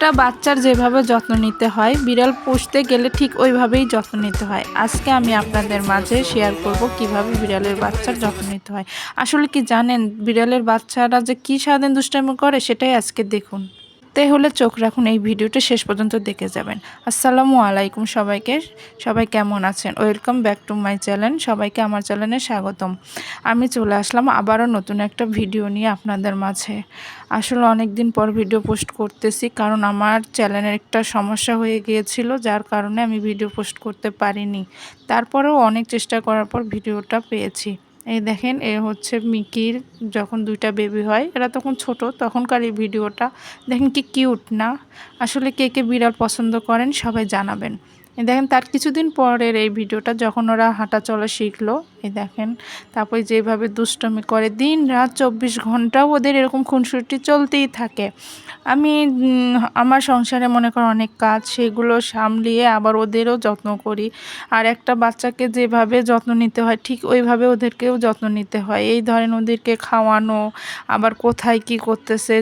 একটা বাচ্চার যেভাবে যত্ন নিতে হয়, বিড়াল পুষতে গেলে ঠিক ওইভাবেই যত্ন নিতে হয়। আজকে আমি আপনাদের মাঝে শেয়ার করব কিভাবে বিড়ালের বাচ্চার যত্ন নিতে হয়। আসলে কি জানেন, বিড়ালের বাচ্চারা যে কী সারাদিন দুষ্টামি করে সেটাই আজকে দেখুন। তাই হলে চোখ রাখুন, এই ভিডিওটা শেষ পর্যন্ত দেখে যাবেন। আসসালামু আলাইকুম সবাইকে। সবাই কেমন আছেন? Welcome back to my channel. সবাইকে আমার চ্যানেলে স্বাগতম। আমি চলে আসলাম আবারও নতুন একটা ভিডিও নিয়ে আপনাদের মাঝে। আসলে অনেক দিন পর ভিডিও পোস্ট করতেছি, কারণ আমার চ্যানেলের একটা সমস্যা হয়ে গিয়েছিল, যার কারণে আমি ভিডিও পোস্ট করতে পারিনি। তারপরেও অনেক চেষ্টা করার পর ভিডিওটা পেয়েছি। এই দেখেন, এ হচ্ছে মিকির যখন দুইটা বেবি হয়, এরা তখন ছোট, তখনকার এই ভিডিওটা দেখেন, কি কিউট না? আসলে কে কে বিড়াল পছন্দ করেন সবাই জানাবেন। এই দেখেন, তার কিছুদিন পরের এই ভিডিওটা, যখন ওরা হাঁটা চলা শিখলো। এই দেখেন, তারপরে যেভাবে দুষ্টমি করে, দিন রাত 24 ঘন্টাও ওদের এরকম খুনসুটি চলতেই থাকে। আমি আমার সংসারে মনে করো অনেক কাজ, সেগুলো সামলিয়ে আবার ওদেরও যত্ন করি। আর একটা বাচ্চাকে যেভাবে যত্ন নিতে হয়, ঠিক ওইভাবে ওদেরকেও যত্ন নিতে হয়। এই ধরেন, ওদেরকে খাওয়ানো, আবার কোথায় কি করতেছে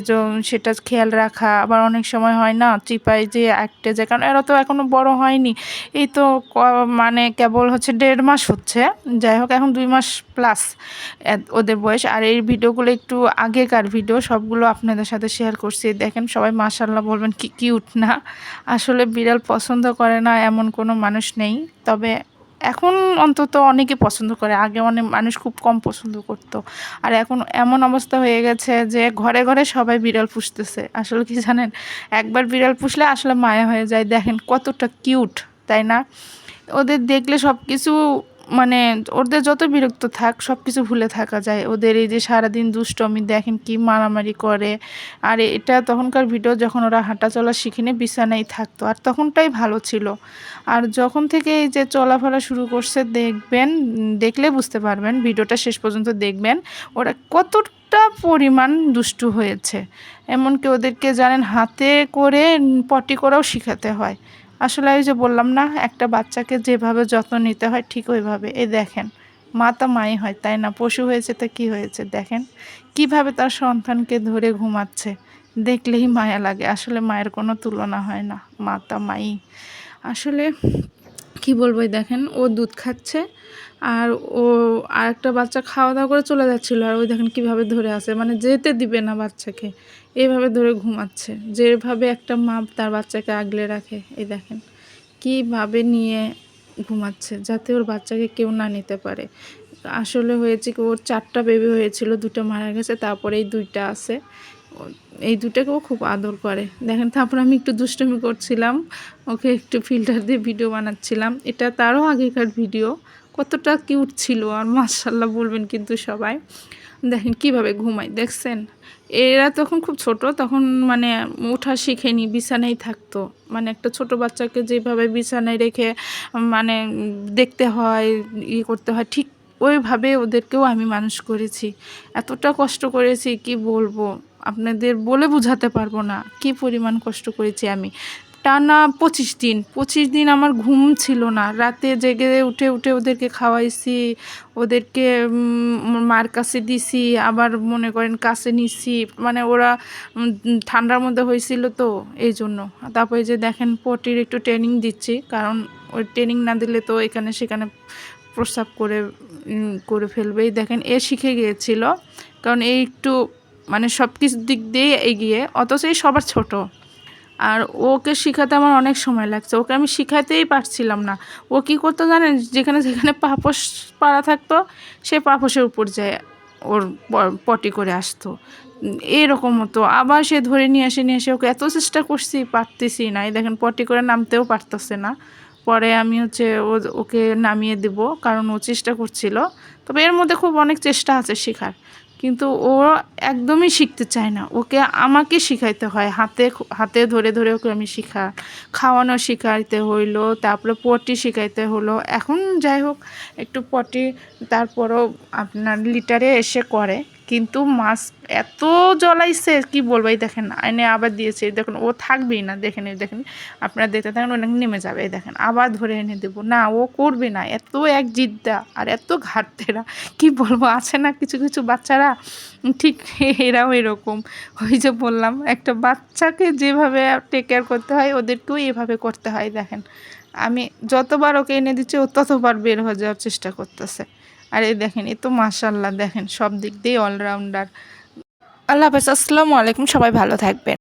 সেটা খেয়াল রাখা। আবার অনেক সময় হয় না, চিপায় যে একটা যায়, কারণ এরা তো এখনও বড় হয়নি। এই তো মানে কেবল হচ্ছে 1.5 মাস হচ্ছে, যাই হোক এখন 2 মাস প্লাস ওদের বয়স। আর এই ভিডিওগুলো একটু আগেকার ভিডিও, সবগুলো আপনাদের সাথে শেয়ার করছি। দেখেন, সবাই মাশাআল্লাহ বলবেন, কি কিউট না? আসলে বিড়াল পছন্দ করে না এমন কোনো মানুষ নেই, তবে এখন অন্তত অনেকে পছন্দ করে। আগে অনেক মানুষ খুব কম পছন্দ করতো, আর এখন এমন অবস্থা হয়ে গেছে যে ঘরে ঘরে সবাই বিড়াল পুষতেছে। আসলে কি জানেন, একবার বিড়াল পুষলে আসলে মায়া হয়ে যায়। দেখেন কতটা কিউট, তাই না? ওদের দেখলে সব কিছু, মানে ওদের যত বিরক্ত থাক সব কিছু ভুলে থাকা যায়। ওদের এই যে সারাদিন দুষ্টমি, দেখেন কি মারামারি করে। আর এটা তখনকার ভিডিও, যখন ওরা হাঁটা চলা শিখেনি, বিছানায় থাকতো, আর তখনটাই ভালো ছিল। আর যখন থেকে এই যে চলাফেরা শুরু করছে, দেখবেন, দেখলে বুঝতে পারবেন, ভিডিওটা শেষ পর্যন্ত দেখবেন, ওরা কতটা পরিমাণ দুষ্টু হয়েছে। এমনকি ওদেরকে জানেন, হাতে করে পটি করাও শেখাতে হয়। আসলে এই যে বললাম না, একটা বাচ্চাকে যেভাবে যত্ন নিতে হয় ঠিক ওইভাবে। এই দেখেন, মা তো মাই হয়, তাই না? পশু হয়েছে তো কি হয়েছে, দেখেন কিভাবে তার সন্তানকে ধরে ঘুমাচ্ছে। দেখলেই মায়া লাগে। আসলে মায়ের কোনো তুলনা হয় না, মা তা মাই। আসলে কি বলবো, এই দেখেন, ও দুধ খাচ্ছে, আর ও আরেকটা বাচ্চা খাওয়া দাওয়া করে চলে যাচ্ছিলো, আর ওই দেখেন কীভাবে ধরে আছে, মানে যেতে দিবে না বাচ্চাকে, এইভাবে ধরে ঘুমাচ্ছে। যেভাবে একটা মা তার বাচ্চাকে আগলে রাখে, এই দেখেন কীভাবে নিয়ে ঘুমাচ্ছে, যাতে ওর বাচ্চাকে কেউ না নিতে পারে। আসলে হয়েছে কি, ওর 4টা বেবি হয়েছিল, 2টা মারা গেছে, তারপরে এই 2টা আছে। এই দুটাকেও খুব আদর করে। দেখেন, তারপর আমি একটু দুষ্টুমি করছিলাম, ওকে একটু ফিল্টার দিয়ে ভিডিও বানাচ্ছিলাম। এটা তারও আগেকার ভিডিও, কতটা কিউট ছিল। আর মাশাআল্লাহ বলবেন কিন্তু সবাই। দেখেন কিভাবে ঘুমায়, দেখছেন? এরা তখন খুব ছোট, তখন মানে ওঠা শিখেনি, বিছানায় থাকতো। মানে একটা ছোট বাচ্চাকে যেভাবে বিছানায় রেখে মানে দেখতে হয়, করতে হয়, ঠিক ওইভাবে ওদেরকেও আমি মানুষ করেছি। এতটা কষ্ট করেছি কি বলবো, আপনাদের বলে বোঝাতে পারবো না কি পরিমাণ কষ্ট করেছি আমি। টানা 25 দিন আমার ঘুম ছিল না। রাতে জেগে উঠে উঠে ওদেরকে খাওয়াইছি, ওদেরকে মার কাছে দিছি, আবার মনে করেন কাছে নিছি। মানে ওরা ঠান্ডার মধ্যে হয়েছিল তো, এই জন্য। তারপরে যে দেখেন, পটির একটু ট্রেনিং দিচ্ছি, কারণ ওই ট্রেনিং না দিলে তো এখানে সেখানে প্রস্রাব করে ফেলবেই। দেখেন, এ শিখে গিয়েছিল, কারণ এই একটু মানে সব কিছুর দিক দিয়ে এগিয়ে, অথচ এই সবার ছোট। আর ওকে শেখাতে আমার অনেক সময় লাগছে, ওকে আমি শেখাতেই পারছিলাম না। ও কী করতো জানেন, যেখানে যেখানে পাপোশ পাড়া থাকতো, সে পাপোশের উপর যায় ওর পটি করে আসতো, এরকম হতো। আবার সে ধরে নিয়ে এসে ওকে এত চেষ্টা করছি, পারতেছি না। এই দেখেন, পটি করে নামতেও পারতেছে না। পরে আমি হচ্ছে ওকে নামিয়ে দেব, কারণ ও চেষ্টা করছিল। তবে এর মধ্যে খুব অনেক চেষ্টা আছে শেখার, কিন্তু ও একদমই শিখতে চায় না। ওকে আমাকে শিখাইতে হয়, হাতে হাতে ধরে ধরে ওকে আমি খাওয়ানো শিখাইতে হইলো, তারপরে পটি শিখাইতে হলো। এখন যাই হোক, একটু পটি তারপরও আপনার লিটারে এসে করে, কিন্তু মাছ এত জ্বলাইছে কি বলবো, এই দেখেন এনে আবার দিয়েছে, দেখুন ও থাকবেই না, দেখেন এই দেখেন, আপনারা দেখতে থাকেন, ও নেমে যাবে, এই দেখেন আবার ধরে এনে দেবো না, ও করবে না, এত এক জিদ্দা আর এত ঘাটতেরা, কি বলবো, আছে না কিছু কিছু বাচ্চারা ঠিক এরাও এরকম। ওই যে বললাম একটা বাচ্চাকে যেভাবে টেক কেয়ার করতে হয় ওদেরকেও এভাবে করতে হয়। দেখেন আমি যতবার ওকে এনে দিচ্ছি ও ততবার বের হয়ে যাওয়ার চেষ্টা করতেছে। আর এই দেখেন এ তো মাশাআল্লাহ, দেখেন সব দিক দিয়ে অলরাউন্ডার। আল্লাহ হাফেজ, আসসালামু আলাইকুম, সবাই ভালো থাকবেন।